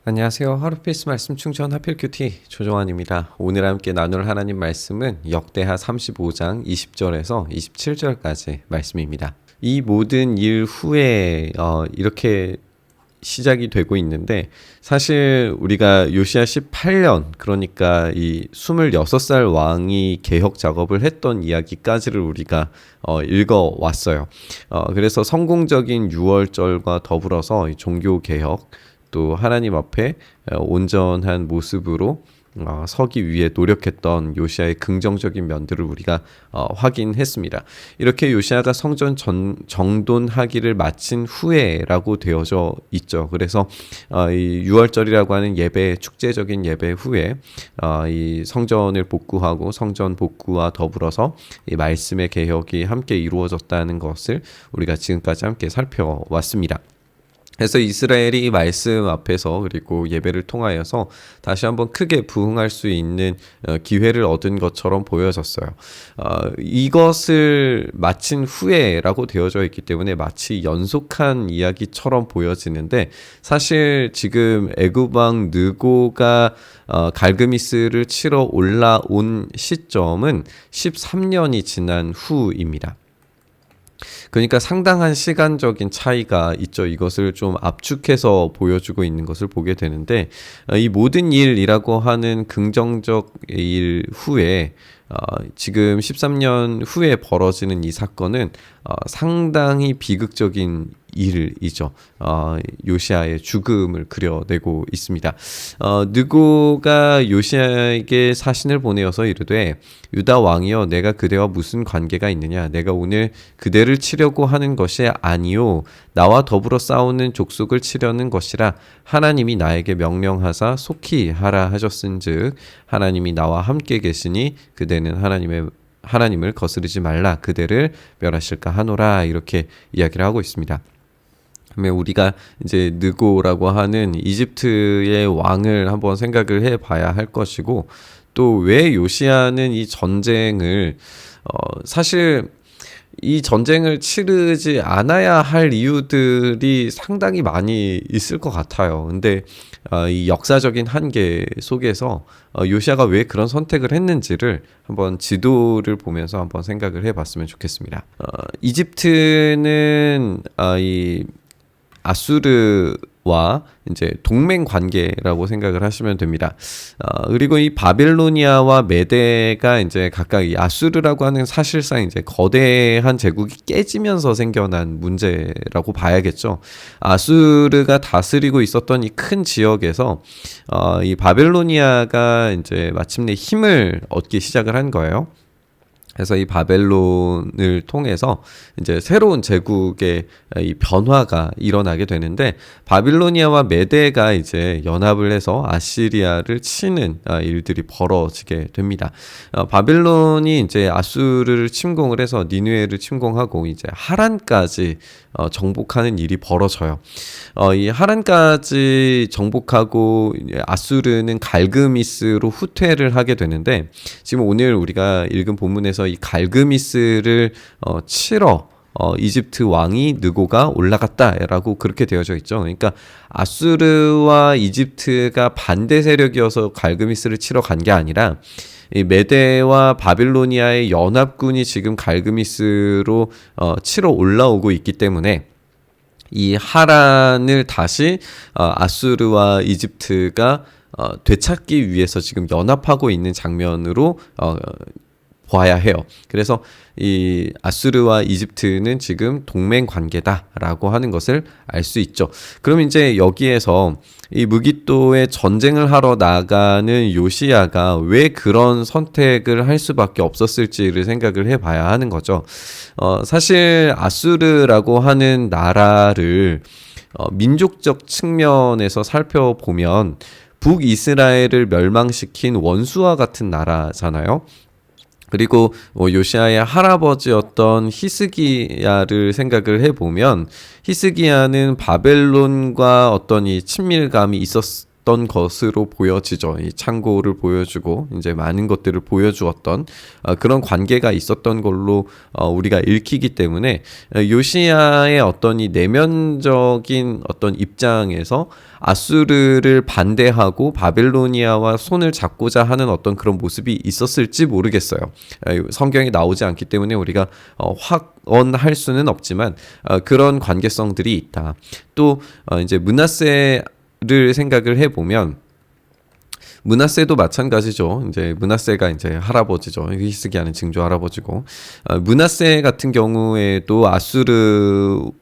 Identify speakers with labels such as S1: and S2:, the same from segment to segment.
S1: 안녕하세요. 하루페이스 말씀 충전 하필 큐티 조정환입니다. 오늘 함께 나눌 하나님 말씀은 역대하 35장 20절에서 27절까지 말씀입니다. 이 모든 일 후에 이렇게 시작이 되고 있는데, 사실 우리가 요시야 18년, 그러니까 이 26살 왕이 개혁 작업을 했던 이야기까지를 우리가 읽어왔어요. 그래서 성공적인 6월절과 더불어서 이 종교 개혁, 또 하나님 앞에 온전한 모습으로 서기 위해 노력했던 요시아의 긍정적인 면들을 우리가 확인했습니다. 이렇게 요시아가 성전 정돈하기를 마친 후에라고 되어져 있죠. 그래서 이 6월절이라고 하는 예배, 축제적인 예배 후에 이 성전을 복구하고 성전 복구와 더불어서 이 말씀의 개혁이 함께 이루어졌다는 것을 우리가 지금까지 함께 살펴왔습니다. 그래서 이스라엘이 이 말씀 앞에서 그리고 예배를 통하여서 다시 한번 크게 부흥할 수 있는 기회를 얻은 것처럼 보여졌어요. 이것을 마친 후에라고 되어져 있기 때문에 마치 연속한 이야기처럼 보여지는데, 사실 지금 애굽 왕 느고가 갈그미스를 치러 올라온 시점은 13년이 지난 후입니다. 그러니까 상당한 시간적인 차이가 있죠. 이것을 좀 압축해서 보여주고 있는 것을 보게 되는데, 이 모든 일이라고 하는 긍정적 일 후에 지금 13년 후에 벌어지는 이 사건은 상당히 비극적인 일이죠. 요시아의 죽음을 그려내고 있습니다. 느고가 요시아에게 사신을 보내어서 이르되, 유다 왕이여, 내가 그대와 무슨 관계가 있느냐? 내가 오늘 그대를 치려고 하는 것이 아니요 나와 더불어 싸우는 족속을 치려는 것이라. 하나님이 나에게 명령하사 속히 하라 하셨은즉 하나님이 나와 함께 계시니 그대는 하나님을 거스르지 말라, 그대를 멸하실까 하노라. 이렇게 이야기를 하고 있습니다. 우리가 이제 느고라고 하는 이집트의 왕을 한번 생각을 해봐야 할 것이고, 또 왜 요시아는 이 전쟁을 사실 이 전쟁을 치르지 않아야 할 이유들이 상당히 많이 있을 것 같아요. 근데 이 역사적인 한계 속에서 요시아가 왜 그런 선택을 했는지를 한번 지도를 보면서 한번 생각을 해봤으면 좋겠습니다. 이집트는 이 아수르와 이제 동맹 관계라고 생각을 하시면 됩니다. 그리고 이 바빌로니아와 메데가 이제 각각 이 아수르라고 하는 사실상 이제 거대한 제국이 깨지면서 생겨난 문제라고 봐야겠죠. 아수르가 다스리고 있었던 이 큰 지역에서 이 바빌로니아가 이제 마침내 힘을 얻기 시작을 한 거예요. 그래서 이 바벨론을 통해서 이제 새로운 제국의 이 변화가 일어나게 되는데, 바빌로니아와 메데가 이제 연합을 해서 아시리아를 치는 일들이 벌어지게 됩니다. 바빌론이 이제 아수르를 침공을 해서 니느웨를 침공하고 이제 하란까지 정복하는 일이 벌어져요. 이 하란까지 정복하고 아수르는 갈그미스로 후퇴를 하게 되는데, 지금 오늘 우리가 읽은 본문에서 이 갈그미스를 치러 이집트 왕이 느고가 올라갔다라고 그렇게 되어져 있죠. 그러니까 아수르와 이집트가 반대 세력이어서 갈그미스를 치러 간 게 아니라, 이 메데와 바빌로니아의 연합군이 지금 갈그미스로 치러 올라오고 있기 때문에 이 하란을 다시 아수르와 이집트가 되찾기 위해서 지금 연합하고 있는 장면으로 봐야 해요. 그래서 이 아수르와 이집트는 지금 동맹 관계다라고 하는 것을 알 수 있죠. 그럼 이제 여기에서 이 무기또에 전쟁을 하러 나가는 요시아가 왜 그런 선택을 할 수밖에 없었을지를 생각을 해봐야 하는 거죠. 사실 아수르라고 하는 나라를 민족적 측면에서 살펴보면 북이스라엘을 멸망시킨 원수와 같은 나라잖아요. 그리고 요시아의 할아버지였던 히스기야를 생각을 해보면, 히스기야는 바벨론과 어떤 이 친밀감이 던 것으로 보여지죠. 이 창고를 보여주고 이제 많은 것들을 보여주었던 그런 관계가 있었던 걸로 우리가 읽히기 때문에 요시야의 어떤 이 내면적인 어떤 입장에서 아수르를 반대하고 바벨로니아와 손을 잡고자 하는 어떤 그런 모습이 있었을지 모르겠어요. 성경에 나오지 않기 때문에 우리가 확언할 수는 없지만 그런 관계성들이 있다. 또 이제 므낫세를 생각을 해보면 므낫세도 마찬가지죠. 이제 므낫세가 이제 할아버지죠. 히스기야는 증조 할아버지고 므낫세 같은 경우에도 아수르와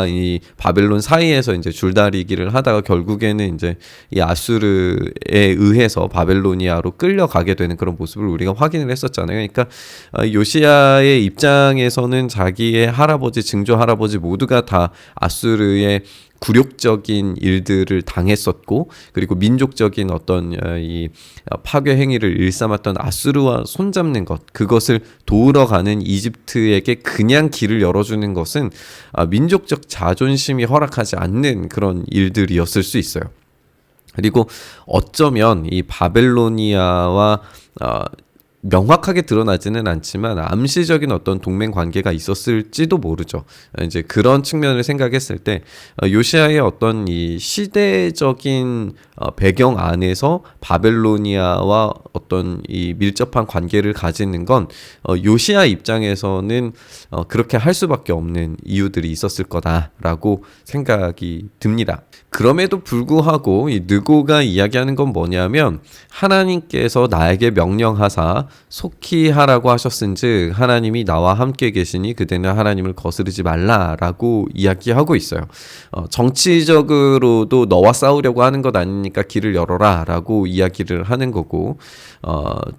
S1: 이 바벨론 사이에서 이제 줄다리기를 하다가 결국에는 이제 이 아수르에 의해서 바벨로니아로 끌려가게 되는 그런 모습을 우리가 확인을 했었잖아요. 그러니까 요시야의 입장에서는 자기의 할아버지, 증조 할아버지 모두가 다 아수르의 굴욕적인 일들을 당했었고 그리고 민족적인 어떤 이 파괴 행위를 일삼았던 아수르와 손잡는 것, 그것을 도우러 가는 이집트에게 그냥 길을 열어주는 것은 민족적 자존심이 허락하지 않는 그런 일들이었을 수 있어요. 그리고 어쩌면 이 바벨로니아와 명확하게 드러나지는 않지만 암시적인 어떤 동맹 관계가 있었을지도 모르죠. 이제 그런 측면을 생각했을 때 요시야의 어떤 이 시대적인 배경 안에서 바벨로니아와 어떤 이 밀접한 관계를 가지는 건 요시야 입장에서는 그렇게 할 수밖에 없는 이유들이 있었을 거다라고 생각이 듭니다. 그럼에도 불구하고 이 느고가 이야기하는 건 뭐냐면 하나님께서 나에게 명령하사 속히 하라고 하셨은즉 하나님이 나와 함께 계시니 그대는 하나님을 거스르지 말라라고 이야기하고 있어요. 정치적으로도 너와 싸우려고 하는 것 아니니까 길을 열어라라고 이야기를 하는 거고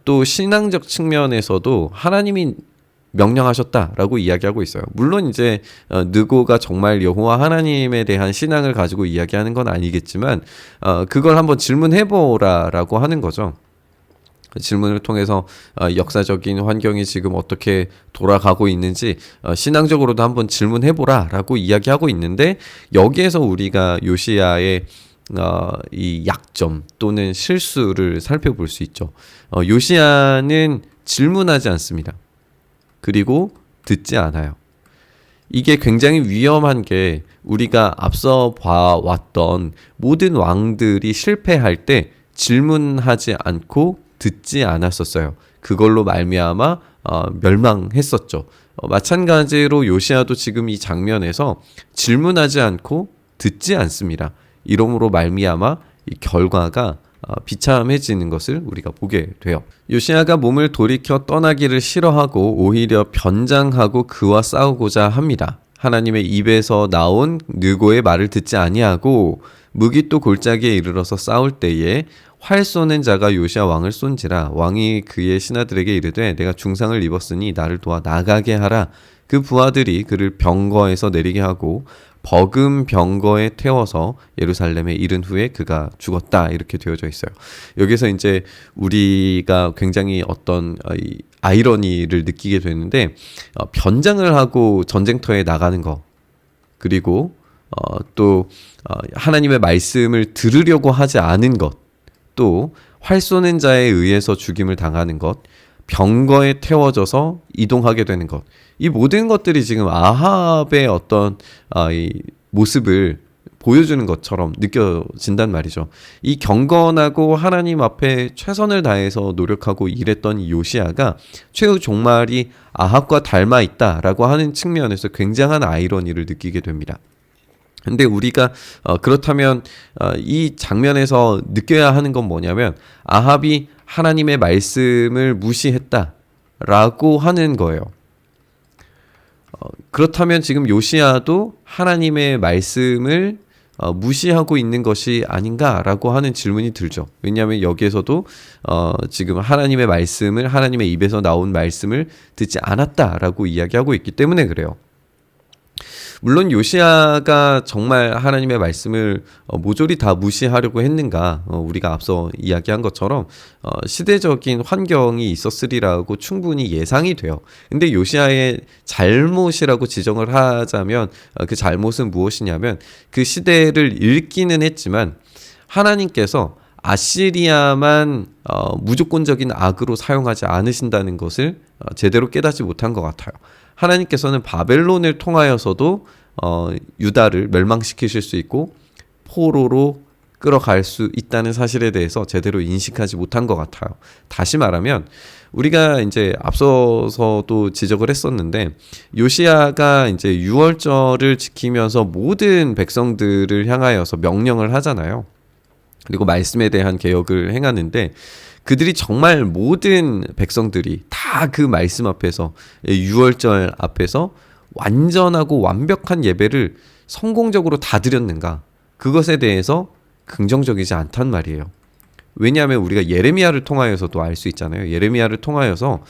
S1: 또 신앙적 측면에서도 하나님이 명령하셨다라고 이야기하고 있어요. 물론 이제 느고가 정말 여호와 하나님에 대한 신앙을 가지고 이야기하는 건 아니겠지만 그걸 한번 질문해보라라고 하는 거죠. 질문을 통해서 역사적인 환경이 지금 어떻게 돌아가고 있는지 신앙적으로도 한번 질문해보라라고 이야기하고 있는데 여기에서 우리가 요시야의 이 약점 또는 실수를 살펴볼 수 있죠. 요시야는 질문하지 않습니다. 그리고 듣지 않아요. 이게 굉장히 위험한 게 우리가 앞서 봐왔던 모든 왕들이 실패할 때 질문하지 않고 듣지 않았었어요. 그걸로 말미암아 멸망했었죠. 마찬가지로 요시야도 지금 이 장면에서 질문하지 않고 듣지 않습니다. 이러므로 말미암아 이 결과가 비참해지는 것을 우리가 보게 돼요. 요시야가 몸을 돌이켜 떠나기를 싫어하고 오히려 변장하고 그와 싸우고자 합니다. 하나님의 입에서 나온 느고의 말을 듣지 아니하고 무기또 골짜기에 이르러서 싸울 때에 활 쏘는 자가 요시야 왕을 쏜지라. 왕이 그의 신하들에게 이르되 내가 중상을 입었으니 나를 도와 나가게 하라. 그 부하들이 그를 병거에서 내리게 하고 버금 병거에 태워서 예루살렘에 이른 후에 그가 죽었다. 이렇게 되어져 있어요. 여기서 이제 우리가 굉장히 어떤 아이러니를 느끼게 되는데 변장을 하고 전쟁터에 나가는 거, 그리고 또 하나님의 말씀을 들으려고 하지 않은 것, 또 활 쏘는 자에 의해서 죽임을 당하는 것, 병거에 태워져서 이동하게 되는 것, 이 모든 것들이 지금 아합의 어떤 이 모습을 보여주는 것처럼 느껴진단 말이죠. 이 경건하고 하나님 앞에 최선을 다해서 노력하고 일했던 이 요시야가 최후 종말이 아합과 닮아 있다라고 하는 측면에서 굉장한 아이러니를 느끼게 됩니다. 근데 우리가 그렇다면 이 장면에서 느껴야 하는 건 뭐냐면 아합이 하나님의 말씀을 무시했다라고 하는 거예요. 그렇다면 지금 요시야도 하나님의 말씀을 무시하고 있는 것이 아닌가라고 하는 질문이 들죠. 왜냐하면 여기에서도 지금 하나님의 말씀을, 하나님의 입에서 나온 말씀을 듣지 않았다라고 이야기하고 있기 때문에 그래요. 물론 요시야가 정말 하나님의 말씀을 모조리 다 무시하려고 했는가, 우리가 앞서 이야기한 것처럼 시대적인 환경이 있었으리라고 충분히 예상이 돼요. 근데 요시야의 잘못이라고 지정을 하자면 그 잘못은 무엇이냐면 그 시대를 읽기는 했지만 하나님께서 아시리아만 무조건적인 악으로 사용하지 않으신다는 것을 제대로 깨닫지 못한 것 같아요. 하나님께서는 바벨론을 통하여서도 유다를 멸망시키실 수 있고 포로로 끌어갈 수 있다는 사실에 대해서 제대로 인식하지 못한 것 같아요. 다시 말하면 우리가 이제 앞서서도 지적을 했었는데 요시야가 이제 유월절을 지키면서 모든 백성들을 향하여서 명령을 하잖아요. 그리고 말씀에 대한 개혁을 행하는데 그들이 정말 모든 백성들이 다 그 말씀 앞에서 유월절 앞에서 완전하고 완벽한 예배를 성공적으로 다 드렸는가? 그것에 대해서 긍정적이지 않단 말이에요. 왜냐하면 우리가 예레미야를 통하여서도 알 수 있잖아요. 예레미야를 통하여서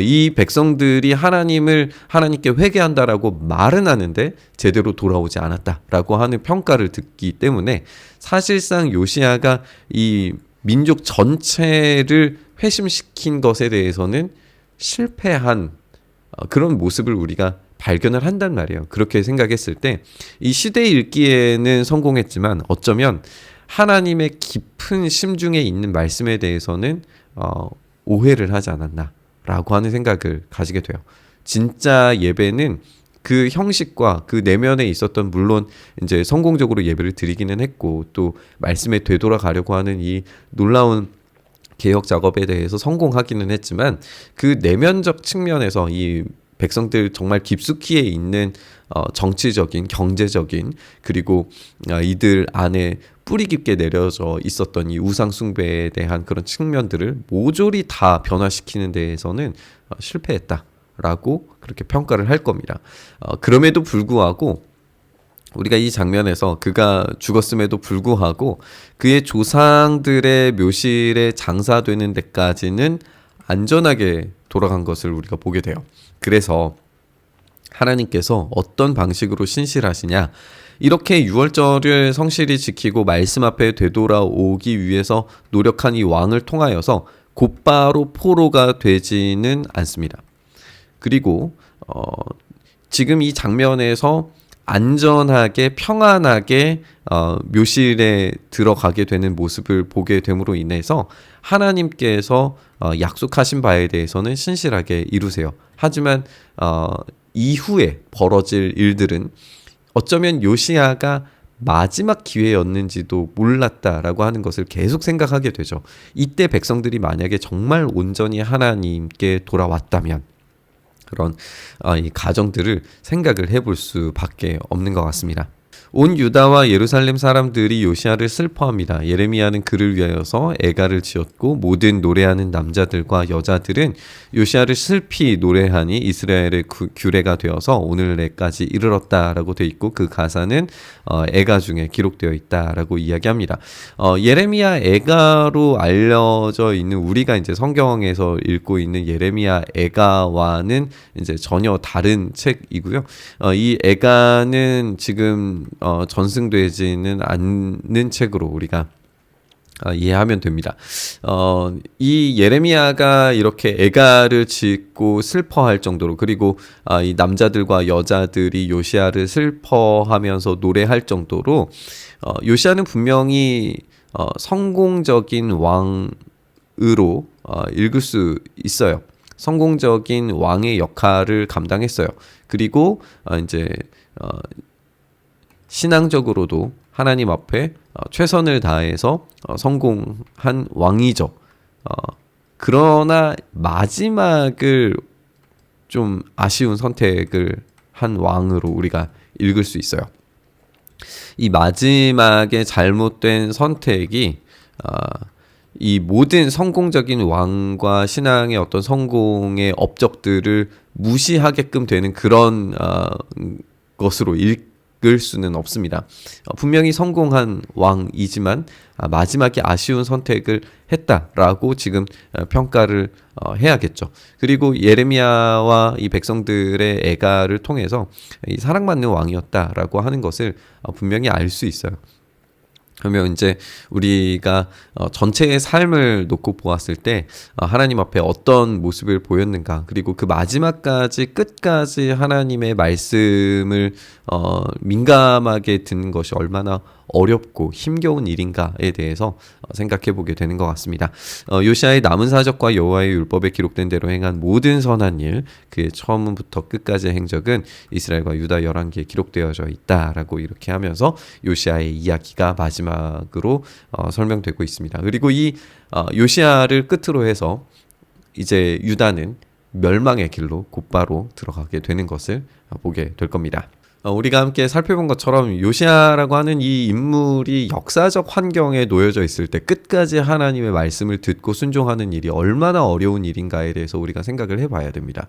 S1: 이 백성들이 하나님께 회개한다라고 말은 하는데 제대로 돌아오지 않았다라고 하는 평가를 듣기 때문에 사실상 요시야가 이 민족 전체를 회심시킨 것에 대해서는 실패한 그런 모습을 우리가 발견을 한단 말이에요. 그렇게 생각했을 때 이 시대 읽기에는 성공했지만 어쩌면 하나님의 깊은 심중에 있는 말씀에 대해서는 오해를 하지 않았나라고 하는 생각을 가지게 돼요. 진짜 예배는 그 형식과 그 내면에 있었던 물론 이제 성공적으로 예배를 드리기는 했고 또 말씀에 되돌아가려고 하는 이 놀라운 개혁 작업에 대해서 성공하기는 했지만 그 내면적 측면에서 이 백성들 정말 깊숙이에 있는 정치적인, 경제적인 그리고 이들 안에 뿌리 깊게 내려져 있었던 이 우상 숭배에 대한 그런 측면들을 모조리 다 변화시키는 데에서는 실패했다라고 그렇게 평가를 할 겁니다. 그럼에도 불구하고 우리가 이 장면에서 그가 죽었음에도 불구하고 그의 조상들의 묘실에 장사되는 데까지는 안전하게 돌아간 것을 우리가 보게 돼요. 그래서 하나님께서 어떤 방식으로 신실하시냐? 이렇게 유월절을 성실히 지키고 말씀 앞에 되돌아오기 위해서 노력한 이 왕을 통하여서 곧바로 포로가 되지는 않습니다. 그리고 지금 이 장면에서 안전하게 평안하게 묘실에 들어가게 되는 모습을 보게 됨으로 인해서 하나님께서 약속하신 바에 대해서는 신실하게 이루세요. 하지만 이후에 벌어질 일들은 어쩌면 요시야가 마지막 기회였는지도 몰랐다라고 하는 것을 계속 생각하게 되죠. 이때 백성들이 만약에 정말 온전히 하나님께 돌아왔다면 그런 이 가정들을 생각을 해볼 수밖에 없는 것 같습니다. 온 유다와 예루살렘 사람들이 요시야를 슬퍼합니다. 예레미야는 그를 위하여서 애가를 지었고 모든 노래하는 남자들과 여자들은 요시야를 슬피 노래하니 이스라엘의 규례가 되어서 오늘날까지 이르렀다라고 되어 있고 그 가사는 애가 중에 기록되어 있다라고 이야기합니다. 예레미야 애가로 알려져 있는 우리가 이제 성경에서 읽고 있는 예레미야 애가와는 이제 전혀 다른 책이고요. 이 애가는 지금 전승되지는 않는 책으로 우리가 이해하면 됩니다. 이 예레미야가 이렇게 애가를 짓고 슬퍼할 정도로 그리고 이 남자들과 여자들이 요시야를 슬퍼하면서 노래할 정도로 요시야는 분명히 성공적인 왕으로 읽을 수 있어요. 성공적인 왕의 역할을 감당했어요. 그리고 이제 신앙적으로도 하나님 앞에 최선을 다해서 성공한 왕이죠. 그러나 마지막을 좀 아쉬운 선택을 한 왕으로 우리가 읽을 수 있어요. 이 마지막에 잘못된 선택이 이 모든 성공적인 왕과 신앙의 어떤 성공의 업적들을 무시하게끔 되는 그런 것으로 읽을 수는 없습니다. 분명히 성공한 왕이지만 마지막에 아쉬운 선택을 했다라고 지금 평가를 해야겠죠. 그리고 예레미야와 이 백성들의 애가를 통해서 이 사랑받는 왕이었다라고 하는 것을 분명히 알 수 있어요. 그러면 이제 우리가 전체의 삶을 놓고 보았을 때 하나님 앞에 어떤 모습을 보였는가, 그리고 그 마지막까지 끝까지 하나님의 말씀을 민감하게 듣는 것이 얼마나 어렵고 힘겨운 일인가에 대해서 생각해 보게 되는 것 같습니다. 요시아의 남은 사적과 여호와의 율법에 기록된 대로 행한 모든 선한 일, 그의 처음부터 끝까지의 행적은 이스라엘과 유다 열왕기에 기록되어져 있다라고 이렇게 하면서 요시아의 이야기가 마지막으로 설명되고 있습니다. 그리고 이 요시아를 끝으로 해서 이제 유다는 멸망의 길로 곧바로 들어가게 되는 것을 보게 될 겁니다. 우리가 함께 살펴본 것처럼 요시아라고 하는 이 인물이 역사적 환경에 놓여져 있을 때 끝까지 하나님의 말씀을 듣고 순종하는 일이 얼마나 어려운 일인가에 대해서 우리가 생각을 해봐야 됩니다.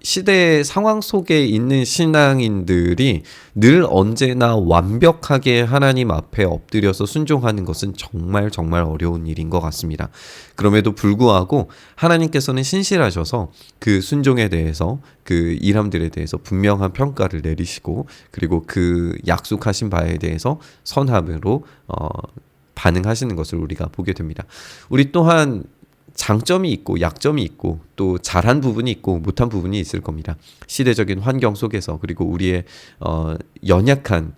S1: 시대의 상황 속에 있는 신앙인들이 늘 언제나 완벽하게 하나님 앞에 엎드려서 순종하는 것은 정말 정말 어려운 일인 것 같습니다. 그럼에도 불구하고 하나님께서는 신실하셔서 그 순종에 대해서 그 일함들에 대해서 분명한 평가를 내리시고 그리고 그 약속하신 바에 대해서 선함으로 반응하시는 것을 우리가 보게 됩니다. 우리 또한 장점이 있고 약점이 있고 또 잘한 부분이 있고 못한 부분이 있을 겁니다. 시대적인 환경 속에서 그리고 우리의 연약한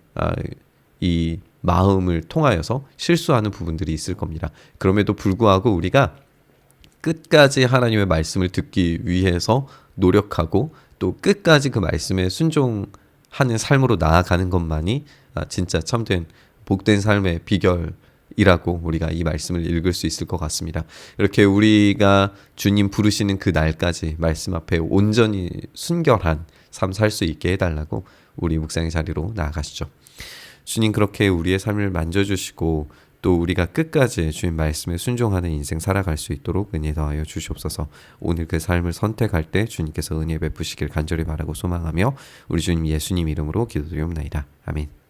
S1: 이 마음을 통하여서 실수하는 부분들이 있을 겁니다. 그럼에도 불구하고 우리가 끝까지 하나님의 말씀을 듣기 위해서 노력하고 또 끝까지 그 말씀에 순종하는 삶으로 나아가는 것만이 진짜 참된 복된 삶의 비결이라고 우리가 이 말씀을 읽을 수 있을 것 같습니다. 이렇게 우리가 주님 부르시는 그 날까지 말씀 앞에 온전히 순결한 삶 살 수 있게 해달라고 우리 묵상의 자리로 나아가시죠. 주님 그렇게 우리의 삶을 만져주시고 또 우리가 끝까지 주님 말씀에 순종하는 인생 살아갈 수 있도록 은혜 더하여 주시옵소서. 오늘 그 삶을 선택할 때 주님께서 은혜 베푸시길 간절히 바라고 소망하며 우리 주님 예수님 이름으로 기도드리옵나이다. 아멘.